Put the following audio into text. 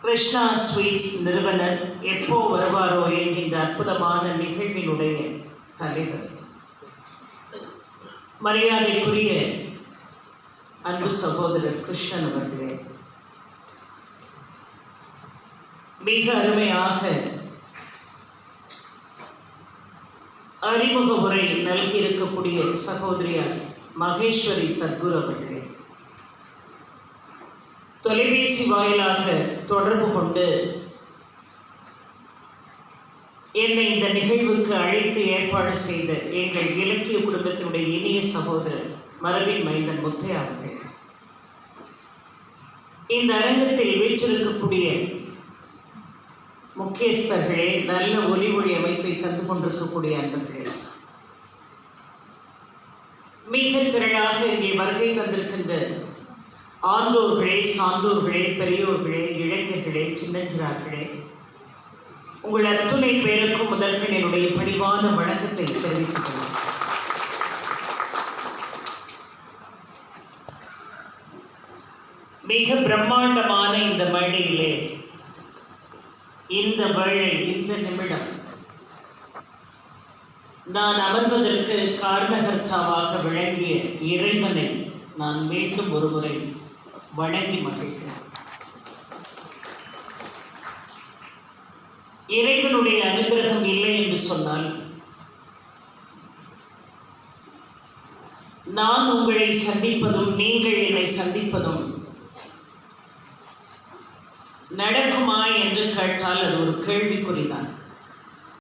Krishna sweets நிறுவனர் எப்போ வருவாரோ என்கின்ற அற்புதமான நிகழ்வினுடைய தலைவர், மரியாதைக்குரிய அன்பு சகோதரர் கிருஷ்ணன் அவர்களே, மிக அருமையாக அறிமுக உரை நல்கியிருக்கக்கூடிய சகோதரியார் மகேஸ்வரி சத்குரு அவர்களே, தொலைபேசி வாயிலாக தொடர்பு கொண்டு என்னை இந்த நிகழ்வுக்கு அழைத்து ஏற்பாடு செய்த எங்கள் இலக்கிய குடும்பத்தினுடைய இனிய சகோதரர் மரபின் மைந்தன் முத்தையா அவர்கள், இந்த அரங்கத்தில் வீற்றிருக்கக்கூடிய முக்கியஸ்தர்களே, நல்ல ஒலி ஒளி அமைப்பை தந்து கொண்டிருக்கக்கூடிய அன்பர்களே, மிக திரளாக இங்கே வருகை தந்திருக்கின்ற ஆண்டோர்களே, சான்றோர்களே, பெரியோர்களே, இளைஞர்களே, சின்னஞ்சிறார்களே, உங்கள் அத்துணை பேருக்கும் முதற்கன் என்னுடைய பணிவான வணக்கத்தை தெரிவித்துக் கொள்கிறேன். மிக பிரம்மாண்டமான இந்த மேடையிலே, இந்த வேளை, இந்த நிமிடம் நான் அமர்வதற்கு காரணகர்த்தாவாக விளங்கிய இறைவனை நான் மீண்டும் ஒருமுறை வணங்கி மகிழ்கிறேன். இறைவனுடைய அனுகிரகம் இல்லை என்று சொன்னால் நான் உங்களை சந்திப்பதும் நீங்கள் என்னை சந்திப்பதும் நடக்குமா என்று கேட்டால் அது ஒரு கேள்விக்குறிதான்.